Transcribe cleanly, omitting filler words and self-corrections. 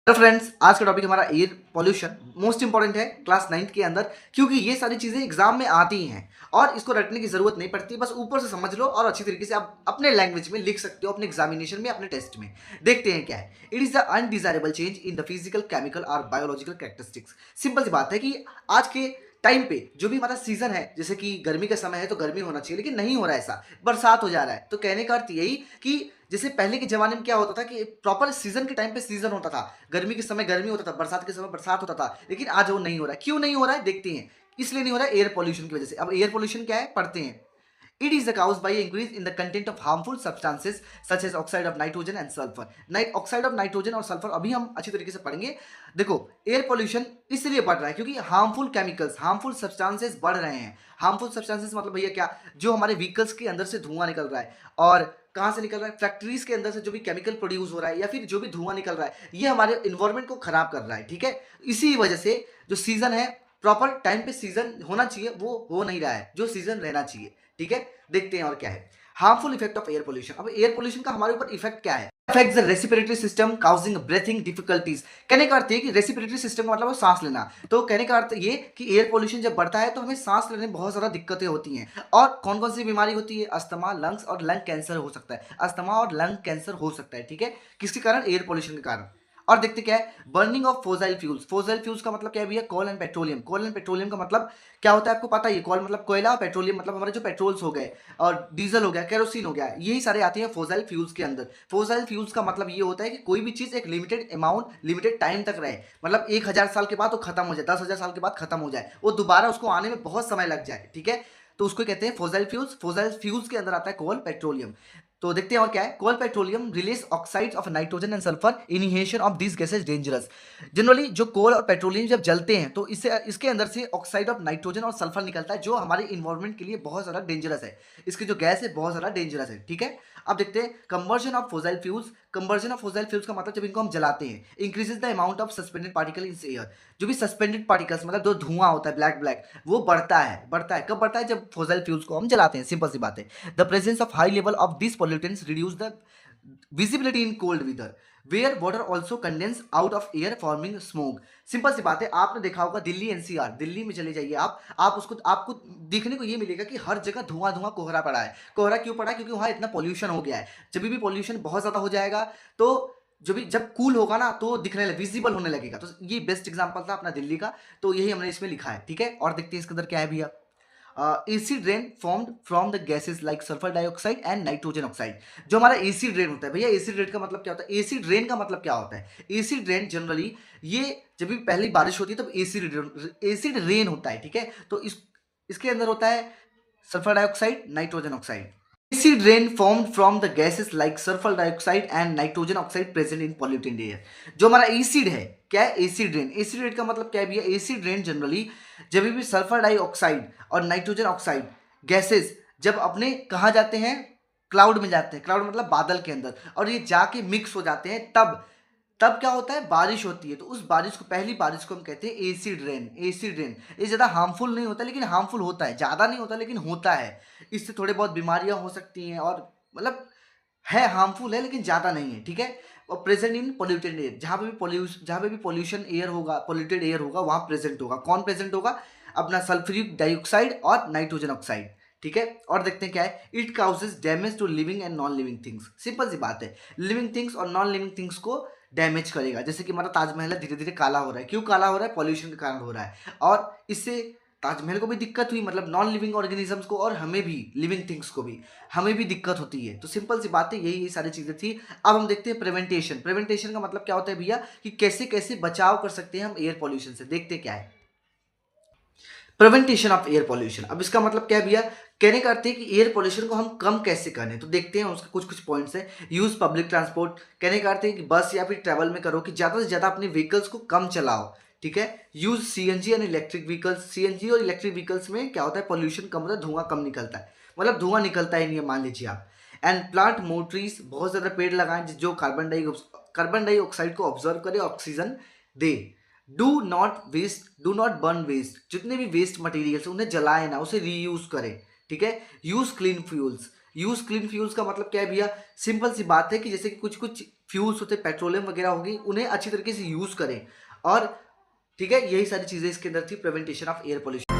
तो फ्रेंड्स, आज का टॉपिक हमारा एयर पॉल्यूशन मोस्ट इंपॉर्टेंट है क्लास 9th के अंदर, क्योंकि ये सारी चीज़ें एग्जाम में आती ही हैं और इसको रटने की ज़रूरत नहीं पड़ती। बस ऊपर से समझ लो और अच्छी तरीके से आप अपने लैंग्वेज में लिख सकते हो अपने एग्जामिनेशन में, अपने टेस्ट में। देखते हैं क्या है। It is the undesirable change in the physical, chemical और बायोलॉजिकल कैरेक्टरिस्टिक्स। सिंपल सी बात है कि आज के टाइम पे जो भी हमारा सीजन है, जैसे कि गर्मी का समय है तो गर्मी होना चाहिए, लेकिन नहीं हो रहा है ऐसा, बरसात हो जा रहा है। तो कहने का अर्थ यही कि जैसे पहले के ज़माने में क्या होता था कि प्रॉपर सीज़न के टाइम पे सीज़न होता था। गर्मी के समय गर्मी होता था, बरसात के समय बरसात होता था, लेकिन आज वो नहीं हो रहा है। क्यों नहीं हो रहा है देखते हैं। इसलिए नहीं हो रहा है एयर पॉल्यूशन की वजह से। अब एयर पॉल्यूशन क्या है पढ़ते हैं। It is caused by increase in the content of harmful substances such as oxide of nitrogen and sulfur. Oxide of nitrogen और सल्फर अभी हम अच्छी तरीके से पढ़ेंगे। देखो, एयर पॉल्यूशन इसलिए बढ़ रहा है क्योंकि हार्मफुल केमिकल्स, हार्मफुल सब्सटेंसेस बढ़ रहे हैं। हार्मफुल सब्सटेंसेस मतलब भैया क्या, जो हमारे व्हीकल्स के अंदर से धुआं निकल रहा है और कहाँ से निकल रहा है, फैक्ट्रीज के अंदर से जो भी केमिकल प्रोड्यूस हो रहा है या फिर जो भी धुआं निकल रहा है, ये हमारे इन्वायरमेंट को खराब कर रहा है। ठीक है, इसी वजह से जो सीजन है, प्रॉपर टाइम पे सीजन होना चाहिए वो हो नहीं रहा है, जो सीजन रहना चाहिए। ठीक है, देखते हैं और क्या है harmful effect of air pollution. अब एयर पोल्यूशन का हमारे ऊपर इफेक्ट क्या है। Affects the respiratory system causing breathing difficulties. कहने का अर्थ है कि रेस्पिरेटरी सिस्टम का मतलब है सांस लेना। तो कहने का अर्थ ये कि एयर पोल्यूशन जब बढ़ता है तो हमें सांस लेने में बहुत ज़्यादा दिक्कतें होती हैं। और कौन कौन सी बीमारी होती है, अस्थमा, लंग्स और लंग कैंसर हो सकता है। अस्थमा और लंग कैंसर हो सकता है। ठीक है, किसके कारण, एयर पोल्यूशन के कारण। और देखते क्या है, burning of fossil fuels. Fossil fuels का मतलब क्या है भैया, coal and petroleum. Coal and petroleum का मतलब क्या होता है आपको पता है। कोल मतलब कोयला और पेट्रोलियम मतलब हमारे जो पेट्रोल्स हो गए और डीजल हो गया, केरोसिन हो गया, यही सारे आते हैं फोसाइल फ्यूल्स के अंदर। फोसाइल फ्यूल्स का मतलब ये होता है कि कोई भी चीज़ एक लिमिटेड अमाउंट, लिमिटेड टाइम तक रहे। मतलब 1000 साल के बाद वो खत्म हो जाए, 10,000 साल के बाद खत्म हो जाए, वो दोबारा उसको आने में बहुत समय लग जाए। ठीक है, तो उसको कहते हैं फोसाइल फ्यूल्स। फोसाइल फ्यूल्स के अंदर आता है कोल, पेट्रोलियम। तो देखते हैं और क्या है। Coal petroleum release oxides of nitrogen and sulphur. Inhalation of this gases dangerous. Generally जो कोल और पेट्रोलियम जब जलते हैं तो इससे इसके अंदर से ऑक्साइड ऑफ नाइट्रोजन और सल्फर निकलता है, जो हमारे इन्वायरमेंट के लिए बहुत ज़्यादा डेंजरस है। इसकी जो गैस है बहुत ज़्यादा डेंजरस है। ठीक है, अब देखते हैं conversion of fossil fuels. Conversion of fossil fuels का मतलब जब इनको हम जलाते हैं, increases the amount of suspended particle in air. जो भी सस्पेंडेड पार्टिकल्स मतलब जो धुआं होता है ब्लैक ब्लैक, वो बढ़ता है। बढ़ता है कब बढ़ता है, जब फोसाइल फ्यूल्स को हम जलाते हैं। सिंपल सी बात है। The presence of high level of this pollutants reduce the visibility in cold weather where water also condense out of air forming smoke। Simple सी बात है, आपने देखा होगा दिल्ली एनसीआर, दिल्ली में चले जाइए आप उसको आपको देखने को ये मिलेगा कि हर जगह धुआं धुआं कोहरा पड़ा है। कोहरा क्यों पड़ा है, क्योंकि वहाँ इतना पॉल्यूशन हो गया है। जब भी पॉल्यूशन बहुत ज़्यादा हो जाएगा तो जब कूल होगा ना तो दिखने लगे, विजिबल होने लगेगा। तो ये बेस्ट एग्जाम्पल था अपना दिल्ली का, तो यही हमने इसमें लिखा है। ठीक है, और देखते हैं इसके अंदर क्या है भैया। Acid rain formed from the gases like sulphur dioxide and nitrogen oxide. जो हमारा एसिड रेन होता है भैया, एसिड रेन का मतलब क्या होता है, एसिड रेन का मतलब क्या होता है। एसिड रेन जनरली ये जब भी पहली बारिश होती है तब एसिड रेन होता है। ठीक है, तो इसके अंदर होता है sulphur dioxide, nitrogen oxide. Acid rain formed from the gases like sulphur dioxide and nitrogen oxide present in pollutant air. जो हमारा एसिड है, क्या है, एसिड रेन। एसिड रेन का मतलब क्या है भैया, एसिड रेन जनरली जब भी सल्फर डाइऑक्साइड और नाइट्रोजन ऑक्साइड गैसेस जब अपने कहाँ जाते हैं, क्लाउड में जाते हैं। क्लाउड मतलब बादल के अंदर, और ये जाके मिक्स हो जाते हैं, तब तब क्या होता है, बारिश होती है। तो उस बारिश को, पहली बारिश को हम कहते हैं एसिड रेन। एसिड रेन ये ज़्यादा हार्मफुल नहीं होता, लेकिन हार्मफुल होता है। ज़्यादा नहीं होता लेकिन होता है। इससे थोड़े बहुत बीमारियां हो सकती हैं और मतलब है, हार्मफुल है लेकिन ज़्यादा नहीं है। ठीक है, और प्रेजेंट इन पोल्यूटेड एयर। जहाँ पे भी पोल्यूशन एयर होगा, पोल्यूटेड एयर होगा, वहाँ प्रेजेंट होगा। कौन प्रेजेंट होगा, अपना सल्फ्यूरिक डाइऑक्साइड और नाइट्रोजन ऑक्साइड। ठीक है, और देखते हैं क्या है। It causes damage to living and non living things. Simple सी बात है, लिविंग थिंग्स और नॉन लिविंग थिंग्स को डैमेज करेगा। जैसे कि हमारा ताजमहल है, धीरे धीरे काला हो रहा है। क्यों काला हो रहा है, पॉल्यूशन के कारण हो रहा है। और इससे ताजमहल को भी दिक्कत हुई, मतलब नॉन लिविंग ऑर्गेनिजम्स को, और हमें भी, लिविंग थिंग्स को भी, हमें भी दिक्कत होती है। तो सिंपल सी बात है, यही सारी चीज़ें थी। अब हम देखते हैं प्रिवेंटेशन। प्रिवेंटेशन का मतलब क्या होता है भैया, कि कैसे कैसे बचाव कर सकते हैं हम एयर पॉल्यूशन से। देखते क्या है प्रिवेंटेशन ऑफ एयर पॉल्यूशन। अब इसका मतलब क्या है भैया, कहने का अर्थ है कि एयर पॉल्यूशन को हम कम कैसे करें। तो देखते हैं उसके कुछ कुछ पॉइंट्स है। Use public transport. कहने का अर्थ है कि बस या फिर ट्रैवल में करो कि ज़्यादा से ज़्यादा अपने व्हीकल्स को कम चलाओ। ठीक है, use CNG and electric vehicles. CNG और इलेक्ट्रिक व्हीकल्स में क्या होता है, पॉल्यूशन कम होता है, धुआं कम निकलता है। मतलब धुआं निकलता ही नहीं है, मान लीजिए आप। And plant more trees. बहुत ज़्यादा पेड़ लगाएं जो कार्बन डाइऑक्साइड को ऑब्जर्व करे, ऑक्सीजन दे। Do not burn waste. जितने भी वेस्ट मटेरियल्स उन्हें जलाए ना, उसे रीयूज करें। ठीक है, use clean fuels. Use clean fuels का मतलब क्या है भैया, सिंपल सी बात है कि जैसे कि कुछ कुछ फ्यूल्स होते हैं, पेट्रोलियम वगैरह होगी, उन्हें अच्छी तरीके से यूज़ करें। और ठीक है, यही सारी चीज़ें इसके अंदर थी, प्रिवेंटेशन ऑफ एयर पोल्यूशन।